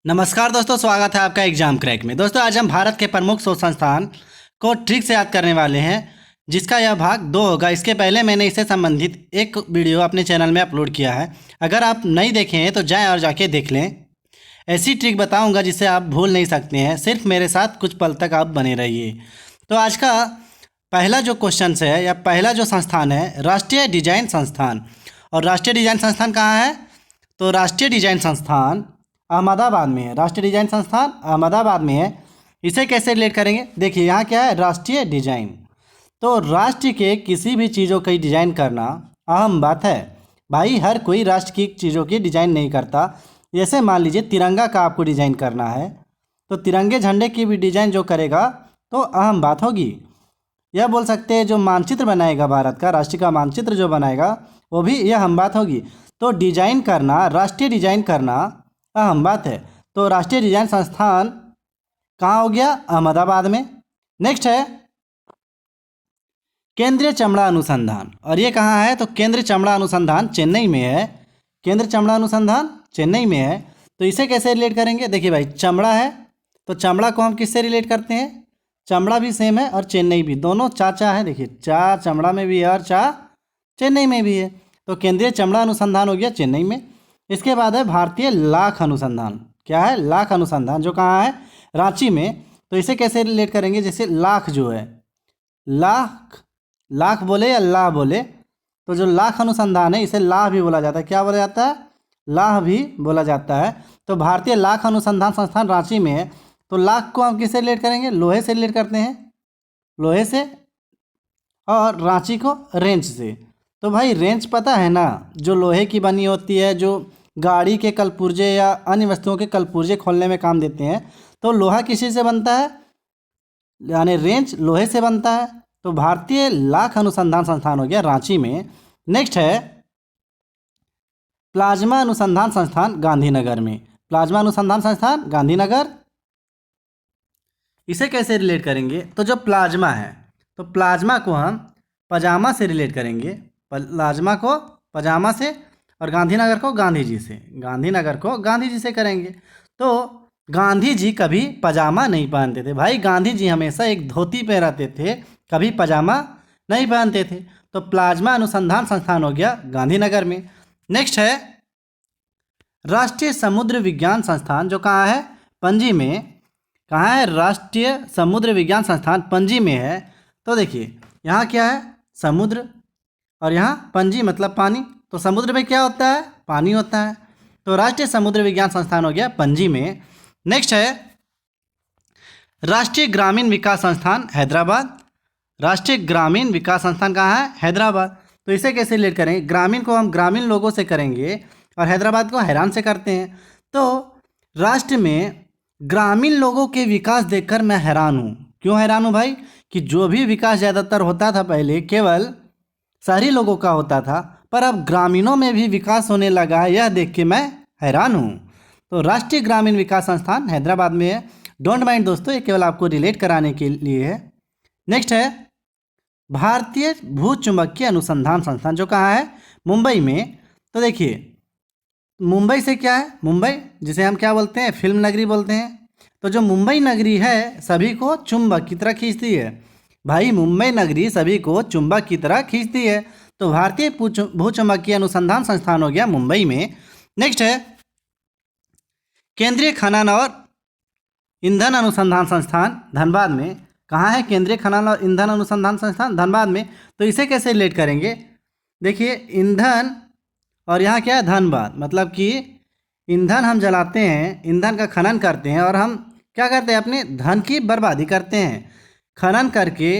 नमस्कार दोस्तों, स्वागत है आपका एग्जाम क्रैक में। दोस्तों, आज हम भारत के प्रमुख शोध संस्थान को ट्रिक से याद करने वाले हैं, जिसका यह भाग 2 होगा। इसके पहले मैंने इससे संबंधित एक वीडियो अपने चैनल में अपलोड किया है। अगर आप नहीं देखे हैं तो जाएं और जाके देख लें। ऐसी ट्रिक बताऊंगा जिसे आप भूल नहीं सकते हैं। सिर्फ मेरे साथ कुछ पल तक आप बने रहिए। तो आज का पहला जो क्वेश्चन है या पहला जो संस्थान है, राष्ट्रीय डिजाइन संस्थान। और राष्ट्रीय डिजाइन संस्थान कहाँ है? तो राष्ट्रीय डिजाइन संस्थान अहमदाबाद में है। राष्ट्रीय डिजाइन संस्थान अहमदाबाद में है। इसे कैसे रिलेट करेंगे? देखिए, यहाँ क्या है, राष्ट्रीय डिजाइन। तो राष्ट्र के किसी भी चीज़ों की डिजाइन करना अहम बात है भाई। हर कोई राष्ट्र की चीज़ों की डिजाइन नहीं करता। जैसे मान लीजिए तिरंगा का आपको डिजाइन करना है, तो तिरंगे झंडे की भी डिजाइन जो करेगा तो अहम बात होगी। यह बोल सकते हैं जो मानचित्र बनाएगा भारत का, राष्ट्र का मानचित्र जो बनाएगा, वो भी यह अहम बात होगी। तो डिजाइन करना, राष्ट्रीय डिजाइन करना अहम बात है। तो राष्ट्रीय डिजाइन संस्थान कहाँ हो गया? अहमदाबाद में। नेक्स्ट है केंद्रीय चमड़ा अनुसंधान। और ये कहाँ है? तो केंद्रीय चमड़ा अनुसंधान चेन्नई में है। केंद्रीय चमड़ा अनुसंधान चेन्नई में है। तो इसे कैसे रिलेट करेंगे? देखिए भाई, चमड़ा है तो चमड़ा को हम किससे रिलेट करते हैं? चमड़ा भी सेम है और चेन्नई भी, दोनों चाचा है। देखिए, चा चमड़ा में भी है और चा चेन्नई में भी है। तो केंद्रीय चमड़ा अनुसंधान हो गया चेन्नई में। इसके बाद है भारतीय लाख अनुसंधान। क्या है? लाख अनुसंधान, जो कहाँ है? रांची में। तो इसे कैसे रिलेट करेंगे? जैसे लाख जो है, लाख लाख बोले या लाह बोले, तो जो लाख अनुसंधान है इसे लाह भी बोला जाता है। क्या बोला जाता है? लाह भी बोला जाता है। तो भारतीय लाख अनुसंधान संस्थान रांची में है। तो लाख को हम किससे रिलेट करेंगे? लोहे से रिलेट करते हैं, लोहे से। और रांची को रेंच से। तो भाई रेंच पता है ना, जो लोहे की बनी होती है, जो गाड़ी के कलपुर्जे या अन्य वस्तुओं के कलपुर्जे खोलने में काम देते हैं। तो लोहा किसी से बनता है? यानी रेंच लोहे से बनता है। तो भारतीय लाख अनुसंधान संस्थान हो गया रांची में। नेक्स्ट है प्लाज्मा अनुसंधान संस्थान गांधीनगर में। प्लाज्मा अनुसंधान संस्थान गांधीनगर, इसे कैसे रिलेट करेंगे? तो जो प्लाज्मा है, तो प्लाज्मा को हम पजामा से रिलेट करेंगे। प्लाज्मा को पजामा से, और गांधीनगर को गांधी जी से। गांधीनगर को गांधी जी से करेंगे। तो गांधी जी कभी पजामा नहीं पहनते थे भाई। गांधी जी हमेशा एक धोती पे रहते थे, कभी पजामा नहीं पहनते थे। तो प्लाज्मा अनुसंधान संस्थान हो गया गांधीनगर में। नेक्स्ट है राष्ट्रीय समुद्र विज्ञान संस्थान, जो कहाँ है? पणजी में। कहाँ है? राष्ट्रीय समुद्र विज्ञान संस्थान पणजी में है। तो देखिए, यहाँ क्या है? समुद्र, और यहाँ पणजी मतलब पानी। तो समुद्र में क्या होता है? पानी होता है। तो राष्ट्रीय समुद्र विज्ञान संस्थान हो गया पणजी में। नेक्स्ट है राष्ट्रीय ग्रामीण विकास संस्थान हैदराबाद। राष्ट्रीय ग्रामीण विकास संस्थान कहाँ है? हैदराबाद। तो इसे कैसे रिलेट करेंगे? ग्रामीण को हम ग्रामीण लोगों से करेंगे और हैदराबाद को हैरान से करते हैं। तो राष्ट्र में ग्रामीण लोगों के विकास देखकर मैं हैरान हूँ। क्यों हैरान हूँ भाई? कि जो भी विकास ज़्यादातर होता था पहले केवल शहरी लोगों का होता था, पर अब ग्रामीणों में भी विकास होने लगा है। यह देख के मैं हैरान हूँ। तो राष्ट्रीय ग्रामीण विकास संस्थान हैदराबाद में है। डोंट माइंड दोस्तों, ये केवल आपको रिलेट कराने के लिए है। नेक्स्ट है भारतीय भूचुंबकीय अनुसंधान संस्थान, जो कहाँ है? मुंबई में। तो देखिए, मुंबई से क्या है? मुंबई जिसे हम क्या बोलते हैं? फिल्म नगरी बोलते हैं। तो जो मुंबई नगरी है सभी को चुंबक की तरह खींचती है भाई। मुंबई नगरी सभी को चुंबक की तरह खींचती है। तो भारतीय भूचुंबकीय अनुसंधान संस्थान हो गया मुंबई में। नेक्स्ट है केंद्रीय खनन और ईंधन अनुसंधान संस्थान धनबाद में। कहाँ है केंद्रीय खनन और ईंधन अनुसंधान संस्थान? धनबाद में। तो इसे कैसे रिलेट करेंगे? देखिए, ईंधन और यहाँ क्या है? धनबाद। मतलब कि ईंधन हम जलाते हैं, ईंधन का खनन करते हैं, और हम क्या करते हैं? अपने धन की बर्बादी करते हैं। खनन करके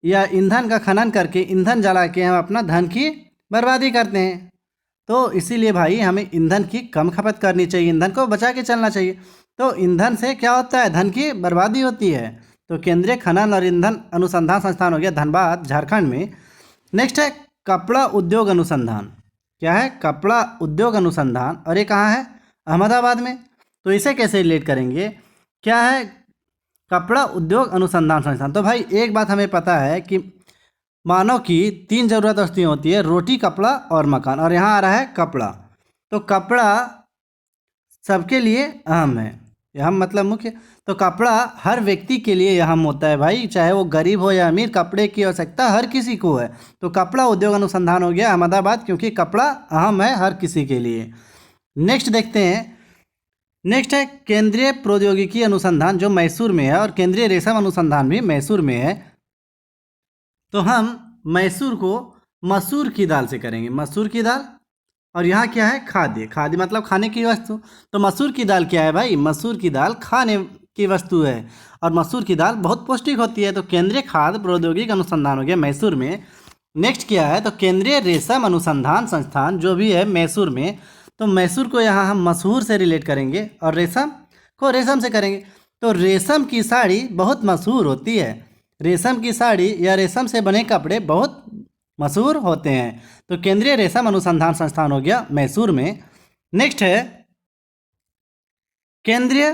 या ईंधन का खनन करके ईंधन जला के हम अपना धन की बर्बादी करते हैं। तो इसीलिए भाई हमें ईंधन की कम खपत करनी चाहिए, ईंधन को बचा के चलना चाहिए। तो ईंधन से क्या होता है? धन की बर्बादी होती है। तो केंद्रीय खनन और ईंधन अनुसंधान संस्थान हो गया धनबाद, झारखंड में। नेक्स्ट है कपड़ा उद्योग अनुसंधान। क्या है? कपड़ा उद्योग अनुसंधान, और ये कहाँ है? अहमदाबाद में। तो इसे कैसे रिलेट करेंगे? क्या है? कपड़ा उद्योग अनुसंधान संस्थान। तो भाई एक बात हमें पता है कि मानव की 3 ज़रूरत वस्तुएं होती है, रोटी, कपड़ा और मकान। और यहाँ आ रहा है कपड़ा। तो कपड़ा सबके लिए अहम है। अहम मतलब मुख्य। तो कपड़ा हर व्यक्ति के लिए अहम होता है भाई, चाहे वो गरीब हो या अमीर, कपड़े की आवश्यकता हर किसी को है। तो कपड़ा उद्योग अनुसंधान हो गया अहमदाबाद, क्योंकि कपड़ा अहम है हर किसी के लिए। नेक्स्ट देखते हैं। नेक्स्ट है केंद्रीय प्रौद्योगिकी अनुसंधान, जो मैसूर में है, और केंद्रीय रेशम अनुसंधान भी मैसूर में है। तो हम मैसूर को मसूर की दाल से करेंगे, मसूर की दाल। और यहाँ क्या है, खाद्य। खाद्य मतलब खाने की वस्तु। तो मसूर की दाल क्या है भाई, मसूर की दाल खाने की वस्तु है, और मसूर की दाल बहुत पौष्टिक होती है। तो केंद्रीय खाद्य प्रौद्योगिकी अनुसंधान हो गया मैसूर में। नेक्स्ट क्या है, तो केंद्रीय रेशम अनुसंधान संस्थान जो भी है मैसूर में। तो मैसूर को यहाँ हम मशहूर से रिलेट करेंगे, और रेशम को रेशम से करेंगे। तो रेशम की साड़ी बहुत मशहूर होती है, रेशम की साड़ी या रेशम से बने कपड़े बहुत मशहूर होते हैं। तो केंद्रीय रेशम अनुसंधान संस्थान हो गया मैसूर में। नेक्स्ट है केंद्रीय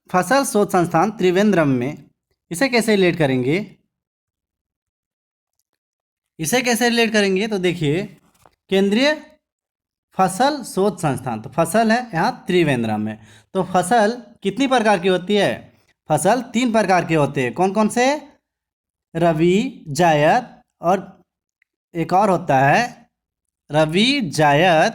फसल शोध संस्थान त्रिवेंद्रम में। इसे कैसे रिलेट करेंगे, इसे कैसे रिलेट करेंगे, तो देखिए केंद्रीय फसल शोध संस्थान, तो फसल है यहाँ त्रिवेंद्रम में। तो फसल कितनी प्रकार की होती है, फसल 3 प्रकार के होते हैं। कौन कौन से, रबी, जायद, और एक और होता है रबी, जायद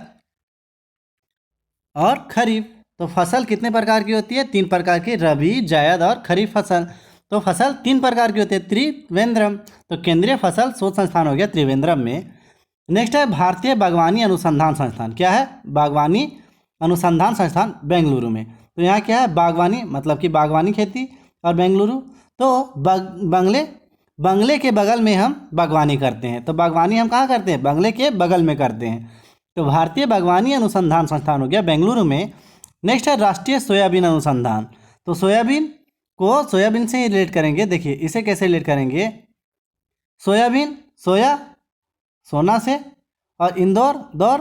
और खरीफ। तो फसल कितने प्रकार की होती है, 3 प्रकार की, रबी, जायद और खरीफ फसल। तो फसल 3 प्रकार की होती है त्रिवेंद्रम। तो केंद्रीय फसल शोध संस्थान हो गया त्रिवेंद्रम में। नेक्स्ट है भारतीय बागवानी अनुसंधान संस्थान। क्या है, बागवानी अनुसंधान संस्थान बेंगलुरु में। तो यहाँ क्या है, बागवानी मतलब कि बागवानी खेती, और बेंगलुरु तो बंगले के बगल में हम बागवानी करते हैं। तो बागवानी हम कहाँ करते हैं, बंगले के बगल में करते हैं। तो भारतीय बागवानी अनुसंधान संस्थान हो गया बेंगलुरु में। नेक्स्ट है राष्ट्रीय सोयाबीन अनुसंधान। तो सोयाबीन को सोयाबीन से ही रिलेट करेंगे। देखिए इसे कैसे रिलेट करेंगे, सोयाबीन, सोया सोना से, और इंदौर दौर।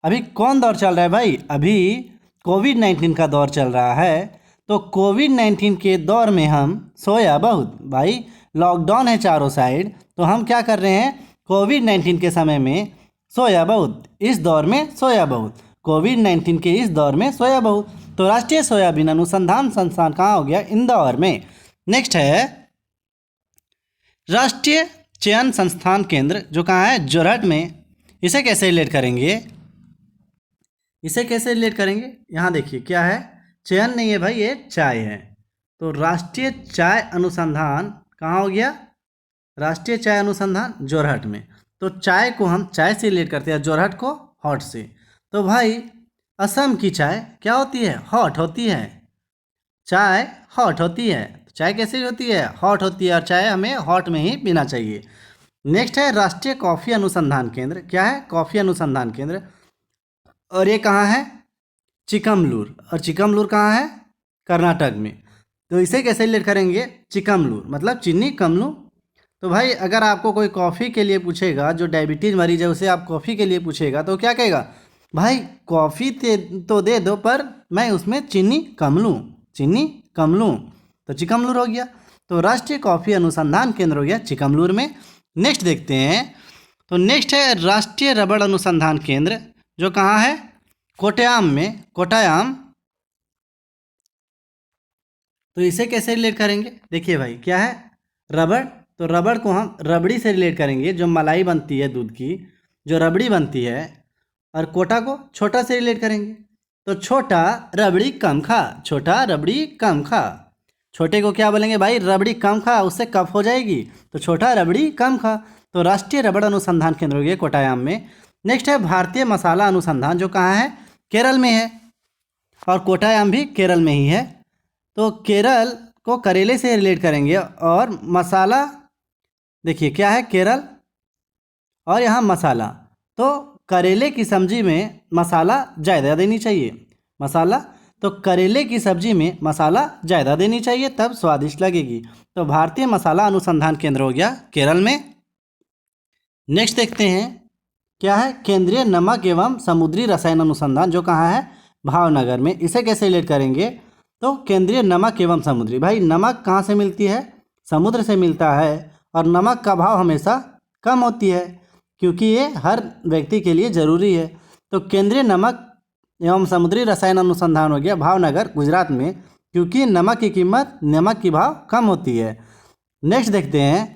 अभी कौन दौर चल रहा है भाई, अभी कोविड-19 का दौर चल रहा है। तो कोविड-19 के दौर में हम सोया बहुत, भाई लॉकडाउन है चारों साइड, तो हम क्या कर रहे हैं, कोविड-19 के समय में सोया बहुत, इस दौर में सोया बहुत, कोविड-19 के इस दौर में सोया बहुत। तो राष्ट्रीय सोयाबीन अनुसंधान संस्थान कहाँ हो गया, इंदौर में। नेक्स्ट है राष्ट्रीय चयन संस्थान केंद्र, जो कहाँ है, जोरहट में। इसे कैसे रिलेट करेंगे, इसे कैसे रिलेट करेंगे, यहाँ देखिए क्या है, चयन नहीं है भाई, ये चाय है। तो राष्ट्रीय चाय अनुसंधान कहाँ हो गया, राष्ट्रीय चाय अनुसंधान जोरहट में। तो चाय को हम चाय से रिलेट करते हैं, जोरहट को हॉट से। तो भाई असम की चाय क्या होती है, हॉट होती है, चाय हॉट होती है। तो चाय कैसे होती है, हॉट होती है, और चाय हमें हॉट में ही पीना चाहिए। नेक्स्ट है राष्ट्रीय कॉफ़ी अनुसंधान केंद्र। क्या है, कॉफ़ी अनुसंधान केंद्र, और ये कहाँ है, चिकमलूर। और चिकमलूर कहाँ है, कर्नाटक में। तो इसे कैसे रिलेट करेंगे, चिकमलूर मतलब चीनी कमलू। तो भाई अगर आपको कोई कॉफ़ी के लिए पूछेगा, जो डायबिटीज़ मरीज है उसे आप कॉफ़ी के लिए पूछेगा, तो क्या कहेगा, भाई कॉफ़ी तो दे दो, पर मैं उसमें चीनी कम लूँ, चीनी कम लूँ। तो चिकमलूर हो गया। तो राष्ट्रीय कॉफ़ी अनुसंधान केंद्र हो गया चिकमलूर में। नेक्स्ट देखते हैं। तो नेक्स्ट है राष्ट्रीय रबड़ अनुसंधान केंद्र, जो कहाँ है, कोट्टायम में, कोट्टायम। तो इसे कैसे रिलेट करेंगे, देखिए भाई क्या है, रबड़। तो रबड़ को हम रबड़ी से रिलेट करेंगे, जो मलाई बनती है दूध की, जो रबड़ी बनती है। और कोटा को छोटा से रिलेट करेंगे। तो छोटा रबड़ी कम खा, छोटा रबड़ी कम खा। छोटे को क्या बोलेंगे भाई, रबड़ी कम खा, उससे कफ हो जाएगी, तो छोटा रबड़ी कम खा। तो राष्ट्रीय रबड़ अनुसंधान केंद्र हो गया कोट्टायम में। नेक्स्ट है भारतीय मसाला अनुसंधान, जो कहाँ है, केरल में है, और कोट्टायम भी केरल में ही है। तो केरल को करेले से रिलेट करेंगे, और मसाला देखिए क्या है, केरल, और यहाँ मसाला। तो करेले की सब्जी में मसाला ज़्यादा देनी चाहिए, मसाला। तो करेले की सब्जी में मसाला ज़्यादा देनी चाहिए, तब स्वादिष्ट लगेगी। तो भारतीय मसाला अनुसंधान केंद्र हो गया केरल में। नेक्स्ट देखते हैं क्या है, केंद्रीय नमक एवं समुद्री रसायन अनुसंधान, जो कहाँ है, भावनगर में। इसे कैसे रिलेट करेंगे, तो केंद्रीय नमक एवं समुद्री, भाई नमक कहाँ से मिलती है, समुद्र से मिलता है, और नमक का भाव हमेशा कम होती है, क्योंकि ये हर व्यक्ति के लिए ज़रूरी है। तो केंद्रीय नमक एवं समुद्री रसायन अनुसंधान हो गया भावनगर गुजरात में, क्योंकि नमक की कीमत, नमक की भाव कम होती है। नेक्स्ट देखते हैं,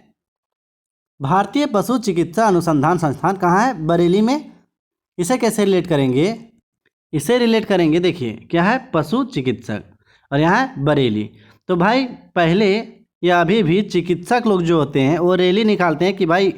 भारतीय पशु चिकित्सा अनुसंधान संस्थान कहाँ है? बरेली में। इसे कैसे रिलेट करेंगे? इसे रिलेट करेंगे, देखिए क्या है, पशु चिकित्सक, और यहाँ है बरेली। तो भाई पहले या अभी भी चिकित्सक लोग जो होते हैं वो रैली निकालते हैं कि भाई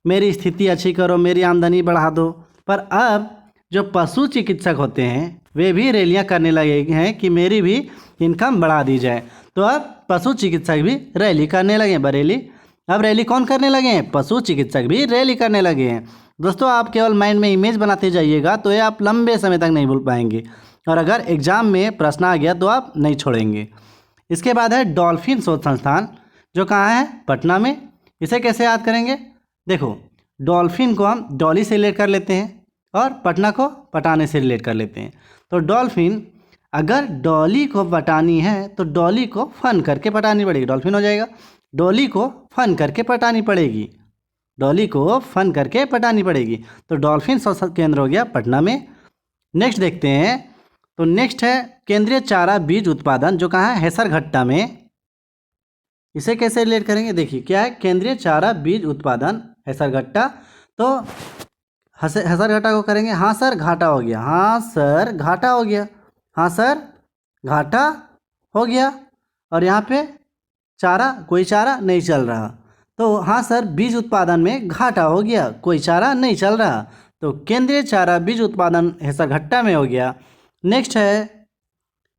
मेरी स्थिति अच्छी करो, मेरी आमदनी बढ़ा दो। पर अब जो पशु चिकित्सक होते हैं वे भी रैलियाँ करने लगे हैं कि मेरी भी इनकम बढ़ा दी जाए। तो अब पशु चिकित्सक भी रैली करने लगे हैं बरेली। अब रैली कौन करने लगे हैं? पशु चिकित्सक भी रैली करने लगे हैं। दोस्तों आप केवल माइंड में इमेज बनाते जाइएगा तो ये आप लंबे समय तक नहीं भूल पाएंगे, और अगर एग्जाम में प्रश्न आ गया तो आप नहीं छोड़ेंगे। इसके बाद है डॉल्फिन शोध संस्थान, जो कहाँ है? पटना में। इसे कैसे याद करेंगे? देखो, डॉल्फिन को हम डॉली से रिलेट कर लेते हैं और पटना को पटाने से रिलेट कर लेते हैं। तो डॉल्फिन, अगर डॉली को पटानी है तो डॉली को फन करके पटानी पड़ेगी, डॉल्फिन हो जाएगा। डॉली को फन करके पटानी पड़ेगी, डॉली को फन करके पटानी पड़ेगी। तो डॉल्फिन शोध केंद्र हो गया पटना में। नेक्स्ट देखते हैं, तो नेक्स्ट है केंद्रीय चारा बीज उत्पादन, जो कहाँ है? हैसरघट्टा में। इसे कैसे रिलेट करेंगे? देखिए क्या है, केंद्रीय चारा बीज उत्पादन हैसरघट्टा। तो हैसरघट्टा को करेंगे हाँ सर घाटा हो गया, हाँ सर घाटा हो गया, हाँ सर घाटा हो गया। और यहाँ पे चारा, कोई चारा नहीं चल रहा, तो हाँ सर बीज उत्पादन में घाटा हो गया, कोई चारा नहीं चल रहा। तो केंद्रीय चारा बीज उत्पादन हैसरघट्टा में हो गया। नेक्स्ट है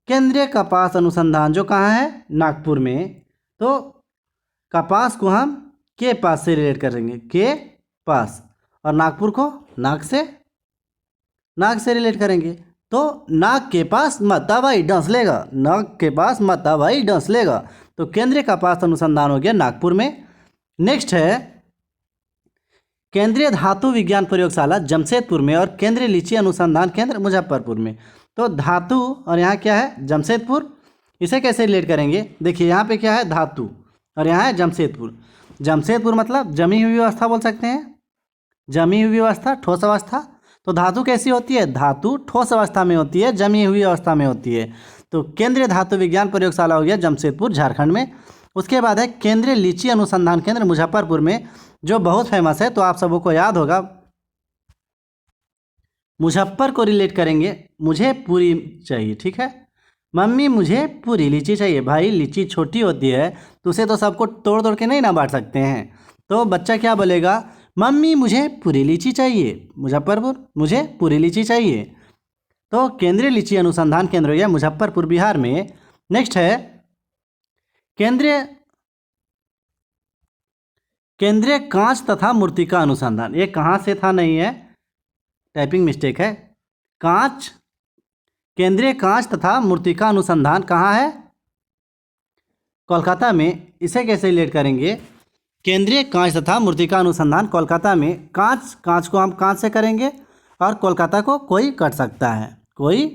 केंद्रीय कपास अनुसंधान, जो कहाँ है? नागपुर में। तो कपास को हम के पास से रिलेट करेंगे, के पास, और नागपुर को नाक से रिलेट करेंगे। तो नाक के पास मत भाई डंस लेगा, नाक के पास मत भाई डंस लेगा। तो केंद्रीय कपास अनुसंधान हो गया नागपुर में। नेक्स्ट है केंद्रीय धातु विज्ञान प्रयोगशाला जमशेदपुर में और केंद्रीय लीची अनुसंधान केंद्र मुजफ्फरपुर में। तो धातु और यहाँ क्या है? जमशेदपुर। इसे कैसे रिलेट करेंगे? देखिए यहाँ पे क्या है? धातु, और यहाँ है जमशेदपुर। जमशेदपुर मतलब जमी हुई व्यवस्था बोल सकते हैं, जमी हुई व्यवस्था, ठोस अवस्था। तो धातु कैसी होती है? धातु ठोस अवस्था में होती है, जमी हुई अवस्था में होती है। तो केंद्रीय धातु विज्ञान प्रयोगशाला हो गया जमशेदपुर झारखंड में। उसके बाद है केंद्रीय लीची अनुसंधान केंद्र मुजफ्फरपुर में, जो बहुत फेमस है, तो आप सबों को याद होगा। मुजफ्फर को रिलेट करेंगे, मुझे पूरी चाहिए, ठीक है मम्मी मुझे पूरी लीची चाहिए। भाई लीची छोटी होती है तो उसे तो सबको तोड़ तोड़ के नहीं ना बांट सकते हैं, तो बच्चा क्या बोलेगा? मम्मी मुझे पूरी लीची चाहिए, मुजफ्फरपुर मुझे पूरी लीची चाहिए। तो केंद्रीय लीची अनुसंधान केंद्र हो गया मुजफ्फरपुर बिहार में। नेक्स्ट है केंद्रीय कांच तथा मूर्तिका अनुसंधान। ये कहाँ से था नहीं है, टाइपिंग मिस्टेक है। कांच, केंद्रीय कांच तथा मूर्तिका अनुसंधान कहाँ है? कोलकाता में। इसे कैसे रिलेट करेंगे? केंद्रीय कांच तथा मूर्तिका अनुसंधान कोलकाता में। कांच को हम कांच से करेंगे, और कोलकाता को कोई कट सकता है, कोई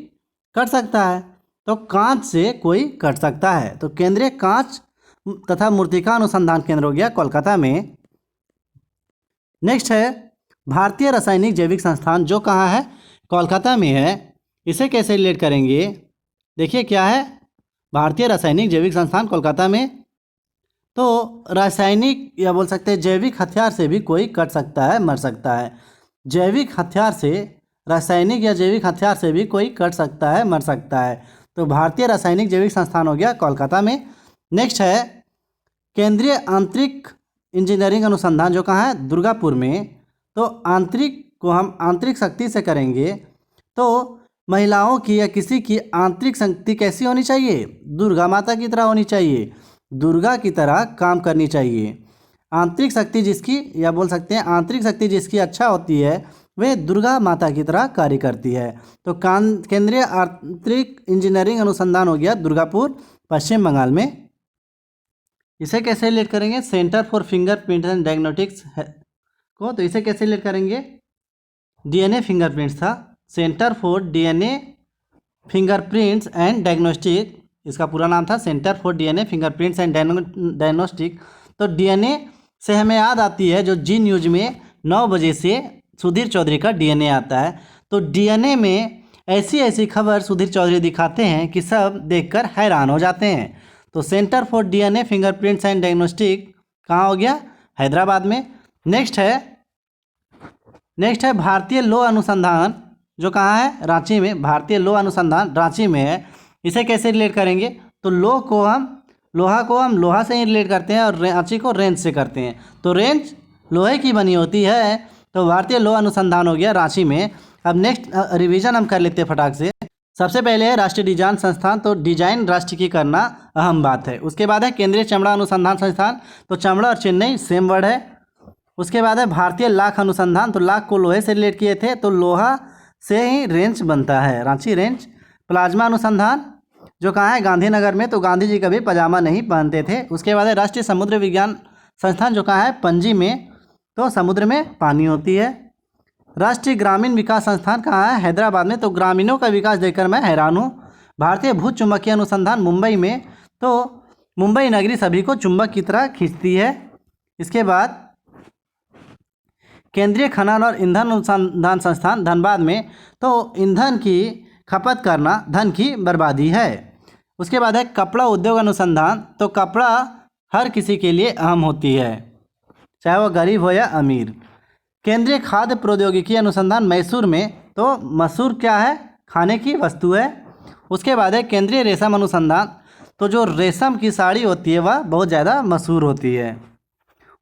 कट सकता है, तो कांच से कोई कट सकता है। तो केंद्रीय कांच तथा मूर्तिका अनुसंधान केंद्र हो गया कोलकाता में। नेक्स्ट है भारतीय रासायनिक जैविक संस्थान, जो कहाँ है? कोलकाता में है। इसे कैसे रिलेट करेंगे? देखिए क्या है, भारतीय रासायनिक जैविक संस्थान कोलकाता में। तो रासायनिक या बोल सकते हैं जैविक हथियार से भी कोई कट सकता है, मर सकता है। जैविक हथियार से, रासायनिक या जैविक हथियार से भी कोई कट सकता है, मर सकता है। तो भारतीय रासायनिक जैविक संस्थान हो गया कोलकाता में। नेक्स्ट है केंद्रीय आंतरिक इंजीनियरिंग अनुसंधान, जो कहाँ है? दुर्गापुर में। तो आंतरिक को हम आंतरिक शक्ति से करेंगे, तो महिलाओं की या किसी की आंतरिक शक्ति कैसी होनी चाहिए? दुर्गा माता की तरह होनी चाहिए, दुर्गा की तरह काम करनी चाहिए। आंतरिक शक्ति जिसकी, या बोल सकते हैं आंतरिक शक्ति जिसकी अच्छा होती है, वे दुर्गा माता की तरह कार्य करती है। तो केंद्रीय आंतरिक इंजीनियरिंग अनुसंधान हो गया दुर्गापुर पश्चिम बंगाल में। इसे कैसे रिलेट करेंगे? Centre for fingerprint and diagnostics को। तो इसे कैसे रिलेट करेंगे? डीएनए फिंगरप्रिंट्स था, centre for DNA fingerprints and diagnostic, इसका पूरा नाम था centre for DNA fingerprints and diagnostic. तो डीएनए से हमें याद आती है जो जी न्यूज में 9 बजे से सुधीर चौधरी का डीएनए आता है। तो डीएनए में ऐसी ऐसी खबर सुधीर चौधरी दिखाते हैं कि सब देखकर हैरान हो जाते हैं। तो centre for DNA fingerprints and diagnostic कहाँ हो गया? हैदराबाद में। नेक्स्ट है भारतीय लोह अनुसंधान, जो कहाँ है? रांची में। भारतीय लोह अनुसंधान रांची में है। इसे कैसे रिलेट करेंगे? तो लोहा को हम लोहा से ही रिलेट करते हैं और रांची को रेंज से करते हैं। तो रेंज लोहे की बनी होती है, तो भारतीय लोह अनुसंधान हो गया रांची में। अब नेक्स्ट रिवीजन हम कर लेते हैं फटाक से। सबसे पहले है राष्ट्रीय डिजाइन संस्थान, तो डिजाइन राष्ट्र की करना अहम बात है। उसके बाद है केंद्रीय चमड़ा अनुसंधान संस्थान, तो चमड़ा और चेन्नई सेम वर्ड है। उसके बाद है भारतीय लाख अनुसंधान, तो लाख को लोहे से रिलेट किए थे, तो लोहा से ही रेंज बनता है, रांची रेंज। प्लाज्मा अनुसंधान जो कहाँ है? गांधीनगर में, तो गांधी जी कभी पजामा नहीं पहनते थे। उसके बाद है राष्ट्रीय समुद्र विज्ञान संस्थान, जो कहाँ है? पणजी में, तो समुद्र में पानी होती है। राष्ट्रीय ग्रामीण विकास संस्थान कहाँ है? हैदराबाद में, तो ग्रामीणों का विकास देखकर मैं हैरान हूँ। भारतीय भू चुंबकीय अनुसंधान मुंबई में, तो मुंबई नगरी सभी को चुंबक की तरह खींचती है। इसके बाद केंद्रीय खनन और ईंधन अनुसंधान संस्थान धनबाद में, तो ईंधन की खपत करना धन की बर्बादी है। उसके बाद है कपड़ा उद्योग अनुसंधान, तो कपड़ा हर किसी के लिए अहम होती है, चाहे वो गरीब हो या अमीर। केंद्रीय खाद्य प्रौद्योगिकी अनुसंधान मैसूर में, तो मसूर क्या है? खाने की वस्तु है। उसके बाद है केंद्रीय रेशम अनुसंधान, तो जो रेशम की साड़ी होती है वह बहुत ज़्यादा मशहूर होती है।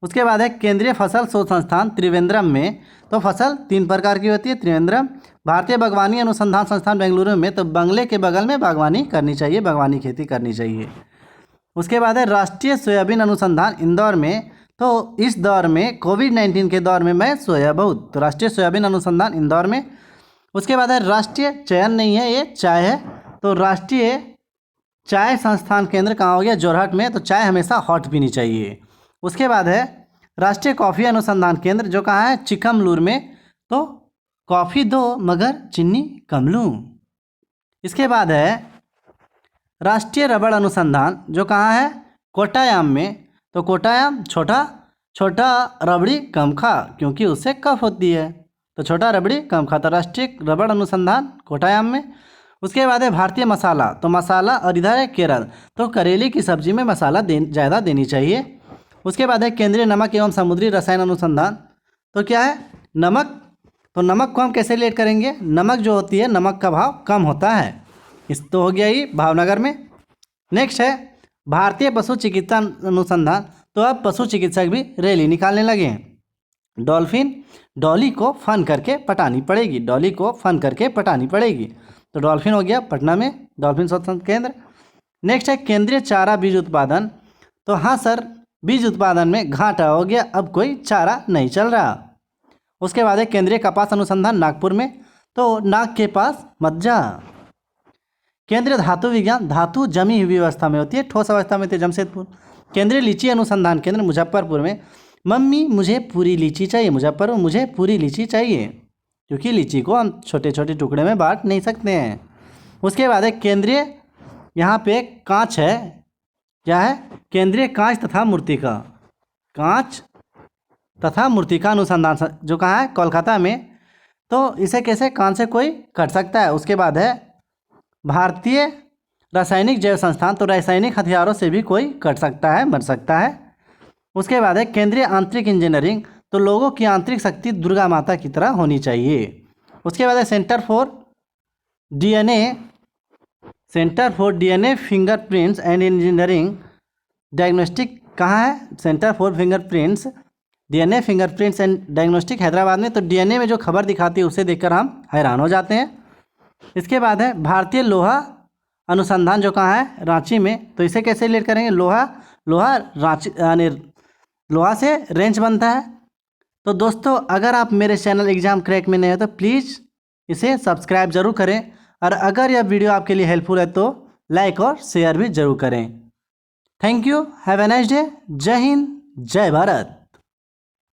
उसके बाद है केंद्रीय फसल शोध संस्थान त्रिवेंद्रम में, तो फसल 3 प्रकार की होती है, त्रिवेंद्रम। भारतीय बागवानी अनुसंधान संस्थान बेंगलुरु में, तो बंगले के बगल में बागवानी करनी चाहिए, बागवानी खेती करनी चाहिए। उसके बाद है राष्ट्रीय सोयाबीन अनुसंधान इंदौर में, तो इस दौर में कोविड-19 के दौर में मैं सोया बहुत, तो राष्ट्रीय सोयाबीन अनुसंधान इंदौर में। उसके बाद है राष्ट्रीय चयन नहीं है, ये चाय है, तो राष्ट्रीय चाय संस्थान केंद्र कहाँ हो गया? जोरहट में, तो चाय हमेशा हॉट पीनी चाहिए। उसके बाद है राष्ट्रीय कॉफ़ी अनुसंधान केंद्र, जो कहाँ है? चिकमगलूर में, तो कॉफ़ी दो मगर चीनी कम लूँ। इसके बाद है राष्ट्रीय रबड़ अनुसंधान, जो कहाँ है? कोट्टायाम में, तो कोट्टायाम छोटा रबड़ी कम खा, क्योंकि उससे कफ होती है, तो छोटा रबड़ी कम खा, तो राष्ट्रीय रबड़ अनुसंधान कोट्टायाम में। उसके बाद है भारतीय मसाला, तो मसाला, और इधर है केरल, तो करेले की सब्जी में मसाला ज़्यादा देनी चाहिए। उसके बाद है केंद्रीय नमक एवं समुद्री रसायन अनुसंधान, तो क्या है? नमक, तो नमक को हम कैसे रिलेट करेंगे? नमक जो होती है, नमक का भाव कम होता है, इस तो हो गया ही भावनगर में। नेक्स्ट है भारतीय पशु चिकित्सा अनुसंधान, तो अब पशु चिकित्सक भी रैली निकालने लगे हैं। डॉली को फन करके पटानी पड़ेगी, डॉली को फन करके पटानी पड़ेगी, तो डॉल्फिन हो गया पटना में, डॉल्फिन शोध केंद्र। नेक्स्ट है केंद्रीय चारा बीज उत्पादन, तो हाँ सर, बीज उत्पादन में घाटा हो गया, अब कोई चारा नहीं चल रहा। उसके बाद है केंद्रीय कपास अनुसंधान नागपुर में, तो नाक के पास मत जा। केंद्रीय धातु विज्ञान, धातु जमी हुई अवस्था में होती है, ठोस अवस्था में होती है, जमशेदपुर। केंद्रीय लीची अनुसंधान केंद्र मुजफ्फरपुर में, मम्मी मुझे पूरी लीची चाहिए, मुजफ्फरपुर मुझे पूरी लीची चाहिए, क्योंकि लीची को हम छोटे छोटे टुकड़े में बांट नहीं सकते हैं। उसके बाद है केंद्रीय, यहाँ पे कांच है, क्या है? केंद्रीय कांच तथा मूर्तिका, कांच तथा मूर्तिका अनुसंधान, जो कहाँ है? कोलकाता में, तो इसे कैसे कांच से कोई कट सकता है। उसके बाद है भारतीय रासायनिक जैव संस्थान, तो रासायनिक हथियारों से भी कोई कट सकता है, मर सकता है। उसके बाद है केंद्रीय आंतरिक इंजीनियरिंग, तो लोगों की आंतरिक शक्ति दुर्गा माता की तरह होनी चाहिए। उसके बाद है centre for DNA fingerprints and engineering diagnostic कहाँ है? Centre for fingerprints DNA fingerprints and diagnostic Hyderabad में, तो डीएनए में जो खबर दिखाती है उसे देखकर हम हैरान हो जाते हैं। इसके बाद है भारतीय लोहा अनुसंधान, जो कहाँ है? रांची में, तो इसे कैसे रिलेट करेंगे? लोहा रांची, यानी लोहा से रेंज बनता है। तो दोस्तों, अगर आप मेरे चैनल एग्जाम क्रैक में नए हो तो प्लीज़ इसे सब्सक्राइब जरूर करें, और अगर यह वीडियो आपके लिए हेल्पफुल है तो लाइक और शेयर भी जरूर करें। Thank you, have a nice day, जय हिंद, जय भारत।